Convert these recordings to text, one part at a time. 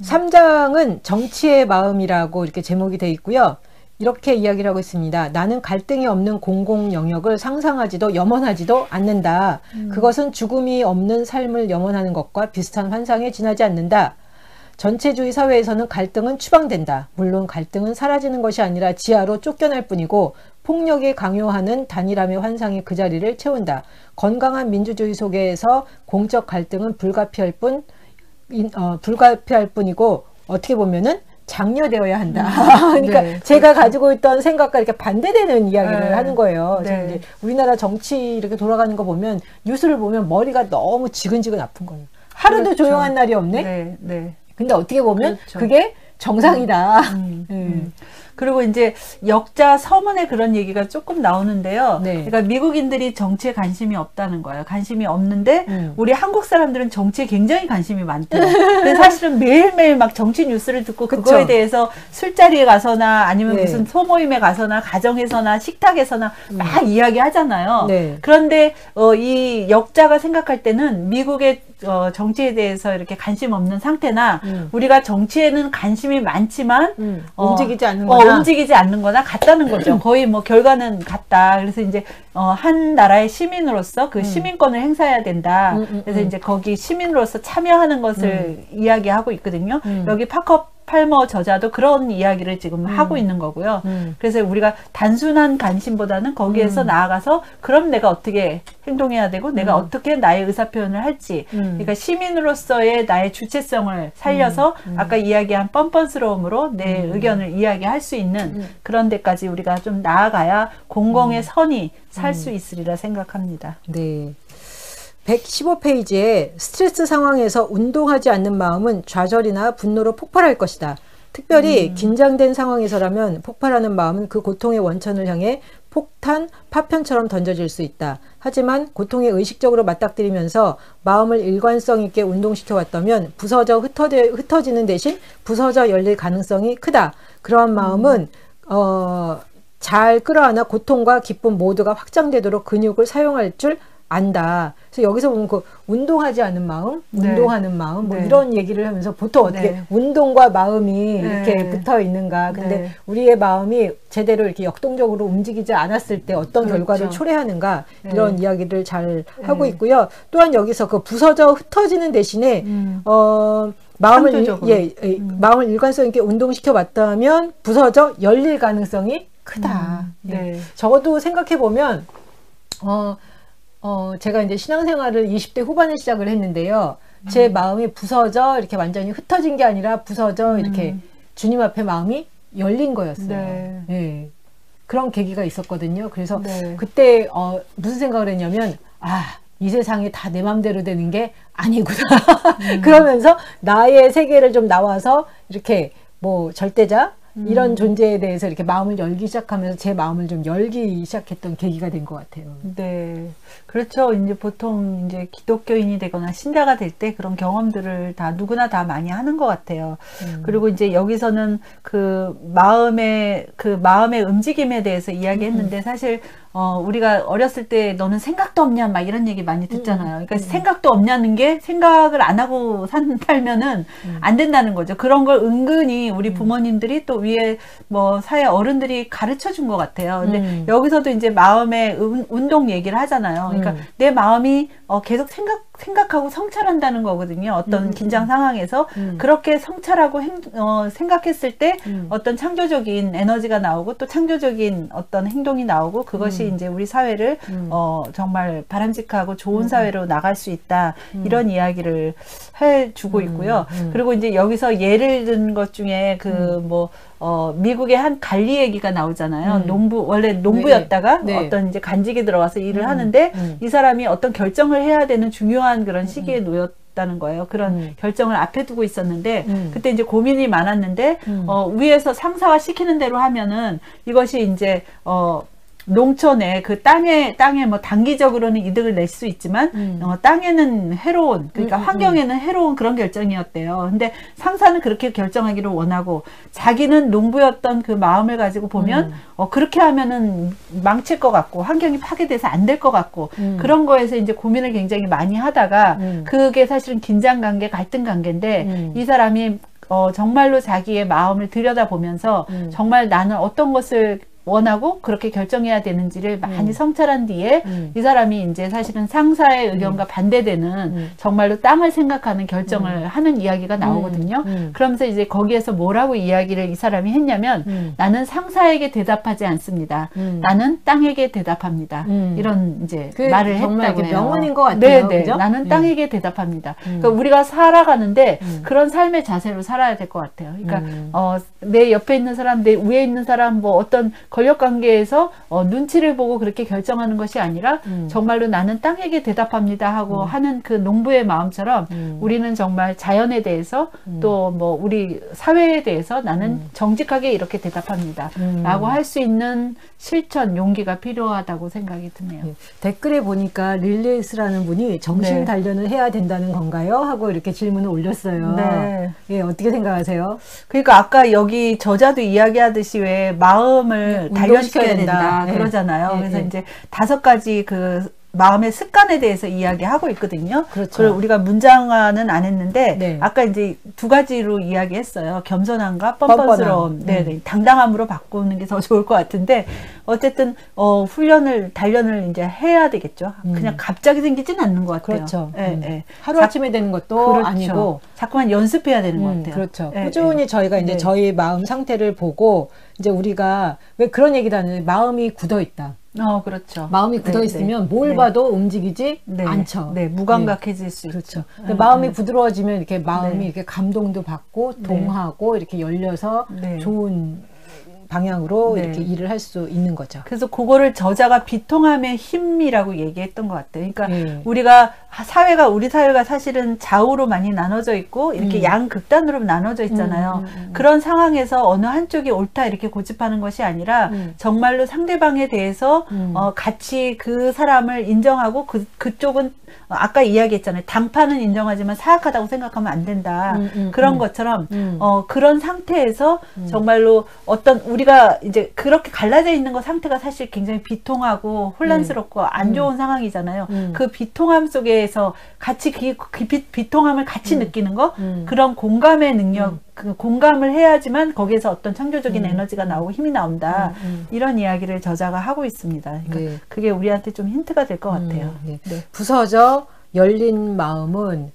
3장은 정치의 마음이라고 이렇게 제목이 되어 있고요. 이렇게 이야기를 하고 있습니다. 나는 갈등이 없는 공공 영역을 상상하지도 염원하지도 않는다. 그것은 죽음이 없는 삶을 염원하는 것과 비슷한 환상에 지나지 않는다. 전체주의 사회에서는 갈등은 추방된다. 물론 갈등은 사라지는 것이 아니라 지하로 쫓겨날 뿐이고 폭력이 강요하는 단일함의 환상이 그 자리를 채운다. 건강한 민주주의 속에서 공적 갈등은 불가피할 뿐이고 어떻게 보면은 장려되어야 한다. 그러니까 네, 제가 그렇죠. 가지고 있던 생각과 이렇게 반대되는 이야기를 네, 하는 거예요. 네. 이제 우리나라 정치 이렇게 돌아가는 거 보면 뉴스를 보면 머리가 너무 지근지근 아픈 거예요. 하루도 그렇죠. 조용한 날이 없네. 네, 네. 근데 어떻게 보면 그렇죠. 그게 정상이다. 그리고 이제 역자 서문에 그런 얘기가 조금 나오는데요. 네. 그러니까 미국인들이 정치에 관심이 없다는 거예요. 관심이 없는데 우리 한국 사람들은 정치에 굉장히 관심이 많대요. 그래서 사실은 매일매일 막 정치 뉴스를 듣고 그쵸. 그거에 대해서 술자리에 가서나 아니면 네. 무슨 소모임에 가서나 가정에서나 식탁에서나 막 이야기하잖아요. 네. 그런데 이 역자가 생각할 때는 미국의 정치에 대해서 이렇게 관심 없는 상태나 우리가 정치에는 관심이 많지만 움직이지 않는 거나 움직이지 않는 거나 같다는 거죠. 거의 뭐 결과는 같다. 그래서 이제 한 나라의 시민으로서 그 시민권을 행사해야 된다. 그래서 이제 거기 시민으로서 참여하는 것을 이야기하고 있거든요. 여기 파커 팔머 저자도 그런 이야기를 지금 하고 있는 거고요. 그래서 우리가 단순한 관심보다는 거기에서 나아가서 그럼 내가 어떻게 행동해야 되고 내가 어떻게 나의 의사표현을 할지 그러니까 시민으로서의 나의 주체성을 살려서 아까 이야기한 뻔뻔스러움으로 내 의견을 이야기할 수 있는 그런 데까지 우리가 좀 나아가야 공공의 선이 살 수 있으리라 생각합니다. 네. 115페이지에 스트레스 상황에서 운동하지 않는 마음은 좌절이나 분노로 폭발할 것이다. 특별히 긴장된 상황에서라면 폭발하는 마음은 그 고통의 원천을 향해 폭탄, 파편처럼 던져질 수 있다. 하지만 고통에 의식적으로 맞닥뜨리면서 마음을 일관성 있게 운동시켜 왔다면 부서져 흩어지는 대신 부서져 열릴 가능성이 크다. 그러한 마음은 잘 끌어안아 고통과 기쁨 모두가 확장되도록 근육을 사용할 줄 안다. 그래서 여기서 보면 그 운동하지 않은 마음, 네. 운동하는 마음, 뭐 네. 이런 얘기를 하면서 보통 어떻게 네. 운동과 마음이 네. 이렇게 붙어 있는가. 근데 네. 우리의 마음이 제대로 이렇게 역동적으로 움직이지 않았을 때 어떤 그렇죠. 결과를 초래하는가 네. 이런 이야기를 잘 네. 하고 있고요. 또한 여기서 그 부서져 흩어지는 대신에 마음을 창조적으로. 마음을 일관성 있게 운동시켜 봤다면 부서져 열릴 가능성이 크다. 네. 적어도 생각해 보면 제가 이제 신앙생활을 20대 후반에 시작을 했는데요. 제 마음이 부서져 이렇게 완전히 흩어진 게 아니라 부서져 이렇게 주님 앞에 마음이 열린 거였어요. 네. 네. 그런 계기가 있었거든요. 그래서 네. 그때 무슨 생각을 했냐면 이 세상이 다 내 맘대로 되는 게 아니구나. 그러면서 나의 세계를 좀 나와서 이렇게 뭐 절대자 이런 존재에 대해서 이렇게 마음을 열기 시작하면서 제 마음을 좀 열기 시작했던 계기가 된 것 같아요. 네. 그렇죠. 이제 보통 이제 기독교인이 되거나 신자가 될 때 그런 경험들을 다 누구나 다 많이 하는 것 같아요. 그리고 이제 여기서는 그 마음의 움직임에 대해서 이야기했는데 사실 우리가 어렸을 때 너는 생각도 없냐 막 이런 얘기 많이 듣잖아요. 그러니까 생각도 없냐는 게 생각을 안 하고 살면은 안 된다는 거죠. 그런 걸 은근히 우리 부모님들이 또 위에 뭐 사회 어른들이 가르쳐 준 것 같아요. 근데 여기서도 이제 마음의 운동 얘기를 하잖아요. 그러니까 내 마음이 계속 생각하고 성찰한다는 거거든요. 어떤 긴장 상황에서 그렇게 성찰하고 생각했을 때 어떤 창조적인 에너지가 나오고 또 창조적인 어떤 행동이 나오고 그것이 이제 우리 사회를 정말 바람직하고 좋은 사회로 나갈 수 있다. 이런 이야기를 해주고 있고요. 그리고 이제 여기서 예를 든 것 중에 미국의 한 관리 얘기가 나오잖아요. 원래 농부였다가 네. 어떤 이제 간직에 들어가서 일을 하는데 이 사람이 어떤 결정을 해야 되는 중요한 그런 시기에 놓였다는 거예요. 그런 결정을 앞에 두고 있었는데 그때 이제 고민이 많았는데 위에서 상사가 시키는 대로 하면은 이것이 이제 농촌에 그 땅에 뭐 단기적으로는 이득을 낼 수 있지만 땅에는 해로운 그러니까 환경에는 해로운 그런 결정이었대요. 근데 상사는 그렇게 결정하기를 원하고 자기는 농부였던 그 마음을 가지고 보면 그렇게 하면은 망칠 것 같고 환경이 파괴돼서 안 될 것 같고 그런 거에서 이제 고민을 굉장히 많이 하다가 그게 사실은 긴장 관계, 갈등 관계인데 이 사람이 정말로 자기의 마음을 들여다보면서 정말 나는 어떤 것을 원하고 그렇게 결정해야 되는지를 많이 성찰한 뒤에 이 사람이 이제 사실은 상사의 의견과 반대되는 정말로 땅을 생각하는 결정을 하는 이야기가 나오거든요. 그러면서 이제 거기에서 뭐라고 이야기를 이 사람이 했냐면 나는 상사에게 대답하지 않습니다. 나는 땅에게 대답합니다. 이런 이제 말을 정말 했다고 해요. 명언인 것 같아요. 네네. 그죠? 나는 땅에게 대답합니다. 그러니까 우리가 살아가는데 그런 삶의 자세로 살아야 될 것 같아요. 그러니까 내 옆에 있는 사람, 내 위에 있는 사람, 뭐 어떤 권력 관계에서 눈치를 보고 그렇게 결정하는 것이 아니라 정말로 나는 땅에게 대답합니다 하고 하는 그 농부의 마음처럼 우리는 정말 자연에 대해서 또 뭐 우리 사회에 대해서 나는 정직하게 이렇게 대답합니다 라고 할 수 있는 실천, 용기가 필요하다고 생각이 드네요. 댓글에 보니까 릴리스라는 분이 정신 네. 단련을 해야 된다는 건가요? 하고 이렇게 질문을 올렸어요. 네. 예, 어떻게 생각하세요? 그러니까 아까 여기 저자도 이야기하듯이 왜 마음을 단련시켜야 된다 네. 그러잖아요. 네. 그래서 네. 이제 5가지 그 마음의 습관에 대해서 이야기하고 있거든요. 그렇죠. 그걸 우리가 문장화는 안 했는데 네. 아까 이제 2가지로 이야기했어요. 겸손함과 뻔뻔스러움. 네네. 당당함으로 바꾸는 게 더 좋을 것 같은데 어쨌든 단련을 이제 해야 되겠죠. 그냥 갑자기 생기진 않는 것 같아요. 그렇죠. 네. 하루아침에 되는 것도 그렇죠. 아니고 자꾸만 연습해야 되는 것 같아요. 그렇죠. 네, 꾸준히 저희가 이제 네. 저희 마음 상태를 보고 이제 우리가 왜 그런 얘기도 하는데 마음이 굳어 있다. 그렇죠. 마음이 굳어 있으면 뭘 봐도 움직이지 않죠. 네, 무감각해질 수 그렇죠. 있죠. 근데 마음이 부드러워지면 이렇게 마음이 네. 이렇게 감동도 받고 동하고 이렇게 열려서 네. 좋은 방향으로 네. 이렇게 일을 할 수 있는 거죠. 그래서 그거를 저자가 비통함의 힘이라고 얘기했던 것 같아요. 그러니까 네. 우리 사회가 사실은 좌우로 많이 나눠져 있고 이렇게 양극단으로 나눠져 있잖아요. 그런 상황에서 어느 한쪽이 옳다 이렇게 고집하는 것이 아니라 정말로 상대방에 대해서 같이 그 사람을 인정하고 그쪽은 아까 이야기했잖아요. 당파는 인정하지만 사악하다고 생각하면 안 된다. 그런 것처럼 그런 상태에서 정말로 어떤 우리가 이제 그렇게 갈라져 있는 거 상태가 사실 굉장히 비통하고 혼란스럽고 안 좋은 상황이잖아요. 그 비통함 속에서 같이 비통함을 같이 느끼는 거 그런 공감의 능력 그 공감을 해야지만 거기에서 어떤 창조적인 에너지가 나오고 힘이 나온다. 이런 이야기를 저자가 하고 있습니다. 그러니까 그게 우리한테 좀 힌트가 될 것 같아요. 네. 부서져 열린 마음은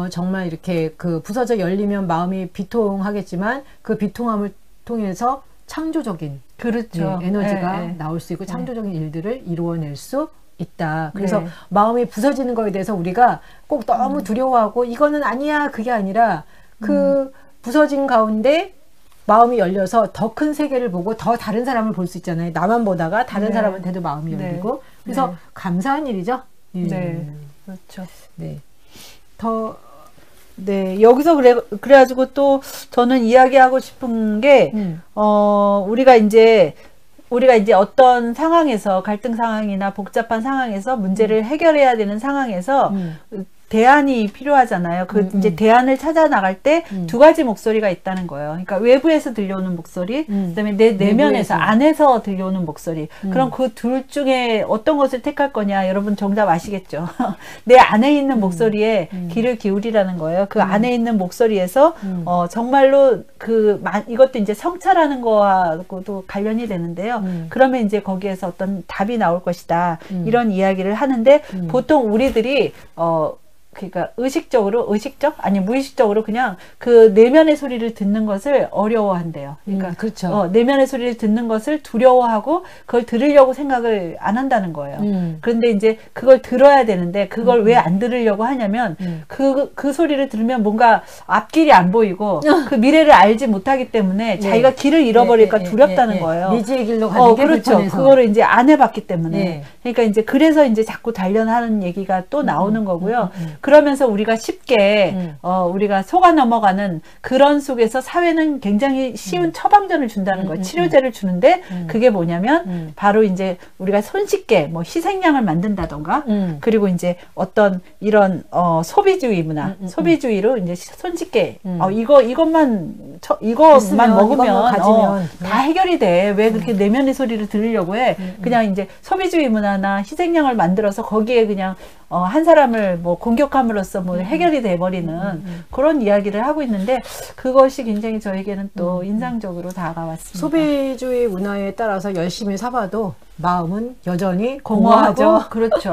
정말 이렇게 그 부서져 열리면 마음이 비통하겠지만 그 비통함을 통해서 창조적인 그렇죠. 에너지가 나올 수 있고 창조적인 일들을 이루어낼 수 있다. 그래서 마음이 부서지는 거에 대해서 우리가 꼭 너무 두려워하고 이거는 아니야 그게 아니라 그 부서진 가운데 마음이 열려서 더 큰 세계를 보고 더 다른 사람을 볼 수 있잖아요. 나만 보다가 다른 사람한테도 마음이 열리고 그래서 감사한 일이죠. 네, 그렇죠. 네. 여기서 그래가지고 또 저는 이야기하고 싶은 게, 우리가 이제 어떤 상황에서, 갈등 상황이나 복잡한 상황에서 문제를 해결해야 되는 상황에서, 대안이 필요하잖아요. 이제 대안을 찾아 나갈 때 2가지 목소리가 있다는 거예요. 그러니까 외부에서 들려오는 목소리, 그다음에 내 내면에서 안에서 들려오는 목소리. 그럼 그 둘 중에 어떤 것을 택할 거냐? 여러분 정답 아시겠죠? 내 안에 있는 목소리에 귀를 기울이라는 거예요. 그 안에 있는 목소리에서 정말로 이것도 이제 성찰하는 거하고도 관련이 되는데요. 그러면 이제 거기에서 어떤 답이 나올 것이다. 이런 이야기를 하는데 보통 우리들이 그러니까 무의식적으로 그냥 그 내면의 소리를 듣는 것을 어려워한대요. 그러니까 그렇죠. 내면의 소리를 듣는 것을 두려워하고 그걸 들으려고 생각을 안 한다는 거예요. 그런데 이제 그걸 들어야 되는데 그걸 왜 안 들으려고 하냐면 그 소리를 들으면 뭔가 앞길이 안 보이고 그 미래를 알지 못하기 때문에 자기가 길을 잃어버릴까 두렵다는 거예요. 미지의 길로 가는 게 그렇죠. 불편해서. 그거를 이제 안 해봤기 때문에. 그러니까 이제 그래서 이제 자꾸 단련하는 얘기가 또 나오는 거고요. 그러면서 우리가 쉽게 우리가 속아 넘어가는 그런 속에서 사회는 굉장히 쉬운 처방전을 준다는 거예요. 치료제를 주는데 그게 뭐냐면 바로 이제 우리가 손쉽게 뭐 희생양을 만든다던가 그리고 이제 어떤 이런 소비주의 문화, 소비주의로 이제 손쉽게 이것만 이것만 있으면, 먹으면 이것만 가지면 다 해결이 돼. 왜 그렇게 내면의 소리를 들으려고 해? 그냥 이제 소비주의 문화나 희생양을 만들어서 거기에 그냥 한 사람을 뭐 공격함으로써 뭐 해결이 돼버리는 그런 이야기를 하고 있는데 그것이 굉장히 저에게는 또 인상적으로 다가왔습니다. 소비주의 문화에 따라서 열심히 사봐도 마음은 여전히 공허하고 공허하죠. 그렇죠.